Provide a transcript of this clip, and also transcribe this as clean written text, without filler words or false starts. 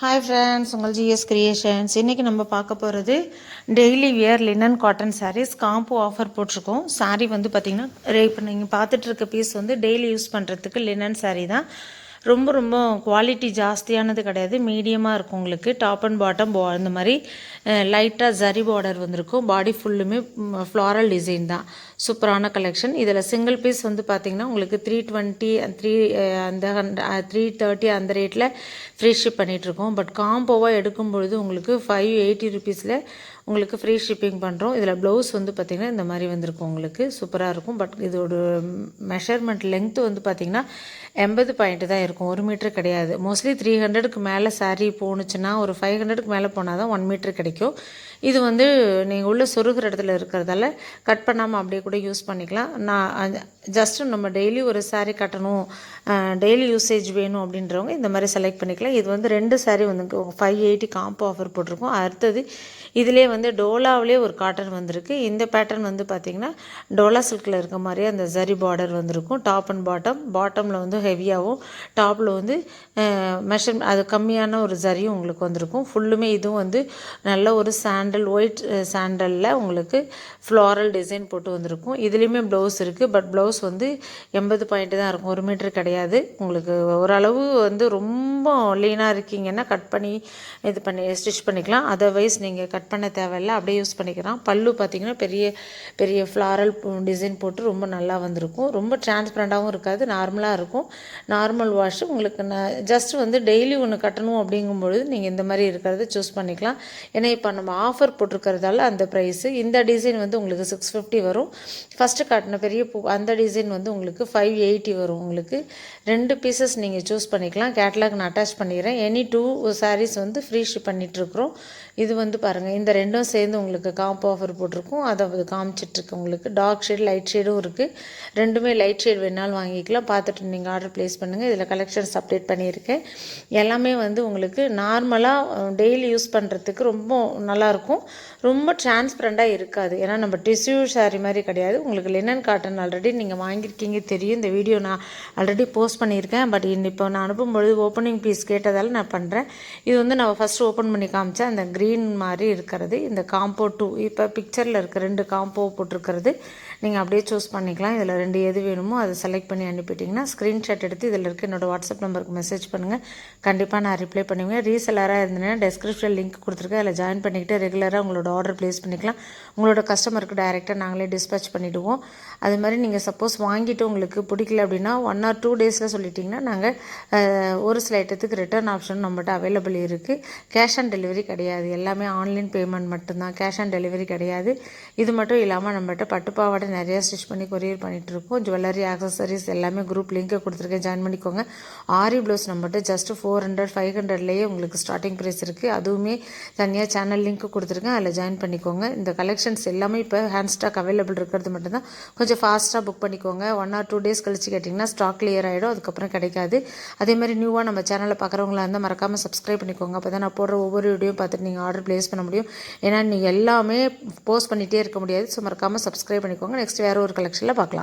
Hi friends, உங்கள் GS creations. இன்றைக்கி நம்ம பார்க்க போகிறது daily wear linen cotton sarees combo offer போட்டிருக்கோம். சாரீ வந்து பார்த்திங்கன்னா இப்போ நீங்கள் பார்த்துட்ருக்க பீஸ் வந்து டெய்லி யூஸ் பண்ணுறதுக்கு லினன் சாரீ தான். ரொம்ப குவாலிட்டி ஜாஸ்தியானது கிடையாது, மீடியமாக இருக்கும். உங்களுக்கு டாப் அண்ட் பாட்டம் இந்த மாதிரி லைட்டாக ஜரி பார்டர் வந்திருக்கும். பாடி ஃபுல்லுமே ஃப்ளாரல் டிசைன் தான். சூப்பரான கலெக்ஷன். இதில் சிங்கிள் பீஸ் வந்து பார்த்திங்கன்னா உங்களுக்கு 320 அந்த 330 அந்த ரேட்டில் ஃப்ரீ ஷிப் பண்ணிகிட்ருக்கோம். பட் காம்போவாக எடுக்கும்பொழுது உங்களுக்கு 580 ருபீஸில் உங்களுக்கு ஃப்ரீ ஷிப்பிங் பண்ணுறோம். இதில் ப்ளவுஸ் வந்து பார்த்திங்கன்னா இந்த மாதிரி வந்திருக்கும். உங்களுக்கு சூப்பராக இருக்கும். பட் இதோட மெஷர்மெண்ட் லென்த்து வந்து பார்த்திங்கன்னா 80 பாயிண்ட் தான் இருக்கும், 1 மீட்டர் கிடையாது. மோஸ்ட்லி 300க்கு மேலே சாரீ போணுச்சுன்னா ஒரு 500க்கு மேலே போனால் தான் 1 மீட்டர் கிடைக்கும். இது வந்து நீங்கள் உள்ள சொருகிற இடத்துல இருக்கிறதால கட் பண்ணாமல் அப்படியே கூட யூஸ் பண்ணிக்கலாம். நான் ஜஸ்ட்டு நம்ம டெய்லி ஒரு சாரீ கட்டணும், டெய்லி யூசேஜ் வேணும் அப்படின்றவங்க இந்த மாதிரி செலக்ட் பண்ணிக்கலாம். இது வந்து 2 சாரீ வந்து 580 காம்போ ஆஃபர் போட்டிருக்கோம். அடுத்தது இதிலே வந்து டோலாவிலே ஒரு காட்டன் வந்திருக்கு. இந்த பேட்டர்ன் வந்து பார்த்திங்கன்னா டோலா சில்கில் இருக்க மாதிரியே அந்த ஜரி பார்டர் வந்திருக்கும். டாப் அண்ட் பாட்டமில் வந்து ஹெவியாகவும், டாப்பில் வந்து அது கம்மியான ஒரு ஜரியும் உங்களுக்கு வந்திருக்கும். ஃபுல்லுமே இதுவும் வந்து நல்ல ஒரு ஒயிட் சாண்டலில் உங்களுக்கு ஃப்ளாரல் டிசைன் போட்டு வந்திருக்கும். இதுலேயுமே ப்ளவுஸ் இருக்குது. பட் ப்ளவுஸ் வந்து 80 பாயிண்ட் தான் இருக்கும், 1 மீட்டர் கிடையாது. உங்களுக்கு ஓரளவு வந்து ரொம்ப லீனாக இருக்கீங்கன்னா கட் பண்ணி ஸ்டிச் பண்ணிக்கலாம். அதர்வைஸ் நீங்கள் கட் பண்ண தேவையில்லை, அப்படியே யூஸ் பண்ணிக்கலாம். பல்லு பார்த்திங்கன்னா பெரிய ஃப்ளாரல் டிசைன் போட்டு ரொம்ப நல்லா வந்திருக்கும். ரொம்ப டிரான்ஸ்பரண்ட்டாகவும் இருக்காது, நார்மலாக இருக்கும். நார்மல் வாஷ் உங்களுக்கு ஜஸ்ட் வந்து டெய்லி ஒன்று கட்டணும் அப்படிங்கும்பொழுது நீங்கள் இந்த மாதிரி இருக்கிறத சூஸ் பண்ணிக்கலாம். ஏன்னா இப்போ நம்ம ஆஃபர் போட்டிருக்கிறதால அந்த ப்ரைஸு. இந்த டிசைன் வந்து உங்களுக்கு 650 வரும். ஃபஸ்ட்டு காட்டின பெரிய பூ அந்த டிசைன் வந்து உங்களுக்கு 580 வரும். உங்களுக்கு 2 பீசஸ் நீங்கள் சூஸ் பண்ணிக்கலாம். கேட்லாக் நான் அட்டாச் பண்ணிடுறேன். எனி 2 சாரீஸ் வந்து ஃப்ரீ ஷிப் பண்ணிகிட்ருக்குறோம். இது வந்து பாருங்கள், இந்த ரெண்டும் சேர்ந்து உங்களுக்கு காம்போ ஆஃபர் போட்டிருக்கும். அதை காமிச்சிட்ருக்கு. உங்களுக்கு டார்க் ஷேட் லைட் ஷேடும் இருக்குது. ரெண்டுமே லைட் ஷேட் வேணாலும் வாங்கிக்கலாம். பார்த்துட்டு நீங்கள் ஆர்டர் ப்ளேஸ் பண்ணுங்கள். இதில் கலெக்ஷன்ஸ் அப்டேட் பண்ணியிருக்கேன். எல்லாமே வந்து உங்களுக்கு நார்மலாக டெய்லி யூஸ் பண்ணுறதுக்கு ரொம்ப நல்லாயிருக்கும். ரொம்ப டிரான்ஸ்பரண்ட்டாக இருக்காது. ஏன்னா நம்ம டிஷ்யூ சாரீ மாதிரி கிடையாது. உங்களுக்கு லினன் காட்டன் ஆல்ரெடி நீங்கள் வாங்கியிருக்கீங்க தெரியும். இந்த வீடியோ நான் ஆல்ரெடி போஸ்ட் பண்ணியிருக்கேன். பட் இப்போ நான் அனுப்பும்பொழுது ஓப்பனிங் பீஸ் கேட்டதால் நான் பண்ணுறேன். இது வந்து நான் ஃபஸ்ட்டு ஓப்பன் பண்ணி காமிச்சேன். அந்த க்ரீன் மாதிரி இருக்கிறது இந்த காம்போ 2. இப்போ பிக்சரில் இருக்க 2 காம்போ போட்டிருக்கிறது நீங்கள் அப்படியே சூஸ் பண்ணிக்கலாம். இதில் 2 எது வேணுமோ அதை செலக்ட் பண்ணி அனுப்பிட்டிங்கன்னா ஸ்க்ரீன்ஷாட் எடுத்து இதில் இருக்க என்னோடய வாட்ஸ்அப் நம்பருக்கு மெசேஜ் பண்ணுங்கள். கண்டிப்பாக நான் ரிப்ளை பண்ணுவேன். ரீசெல்லராக இருந்தேன்னா டிஸ்கிரிப்ஷன் லிங்க் கொடுத்துருக்கேன். அதில் ஜாயின் பண்ணிக்கிட்டு ரெகுலராக உங்களோட ஆர்டர் ப்ளேஸ் பண்ணிக்கலாம். உங்களோட கஸ்டமருக்கு டைரெக்டாக நாங்களே டிஸ்பேச் பண்ணிவிடுவோம். அது மாதிரி நீங்கள் சப்போஸ் வாங்கிட்டு உங்களுக்கு பிடிக்கல அப்படின்னா 1 or 2 டேஸில் சொல்லிட்டிங்கன்னா நாங்கள் ஒரு சில ஐட்டத்துக்கு ரிட்டர்ன் ஆப்ஷன் நம்மகிட்ட அவைலபிள் இருக்குது. கேஷ் ஆன் டெலிவரி கிடையாது, எல்லாமே ஆன்லைன் பேமெண்ட் மட்டும்தான். கேஷ் ஆன் டெலிவரி கிடையாது. இது மட்டும் இல்லாமல் நம்மகிட்ட பட்டுப்பாவாடை நிறையா ஸ்டிச் பண்ணி கொரியர் பண்ணிகிட்ருக்கோம். ஜுவல்லரி ஆக்சசரிஸ் எல்லாமே குரூப் லிங்க்கை கொடுத்துருக்கேன், ஜாயின் பண்ணிக்கோங்க. ஆரி ப்ளவுஸ் நம்மகிட்ட ஜஸ்ட்டு 400 500லேயே உங்களுக்கு ஸ்டார்டிங் ப்ரைஸ் இருக்குது. அதுவுமே தனியாக சேனல் லிங்க்கு கொடுத்துருக்கேன், அதில் ஜாயின் பண்ணிக்கோங்க. இந்த கலெக்ஷன்ஸ் எல்லாமே இப்போ ஹேண்ட் ஸ்டாக் அவைலபிள் இருக்கிறது மட்டும்தான். கொஞ்சம் ஃபாஸ்ட்டாக புக் பண்ணிக்கோங்க. 1 or 2 டேஸ் கழிச்சு கேட்டிங்கன்னா ஸ்டாக் கிளியர் ஆகிடும், அதுக்கப்புறம் கிடைக்காது. அதேமாதிரி நியூவாக நம்ம சேனலை பார்க்குறவங்களா இருந்தால் மறக்காமல் சப்ஸ்கிரைப் பண்ணிக்கோங்க. அப்போ தான் நான் போடுற ஒவ்வொரு வீடியோ பார்த்துட்டு நீங்கள் ஆர்டர் ப்ளேஸ் பண்ண முடியும். ஏன்னா நீங்கள் எல்லாமே போஸ்ட் பண்ணிகிட்டே இருக்க முடியாது. ஸோ மறக்காமல் சப்ஸ்கிரைப் பண்ணிக்கோங்க. நெக்ஸ்ட் வேறு ஒரு கலெக்ஷனில் பார்க்கலாம்.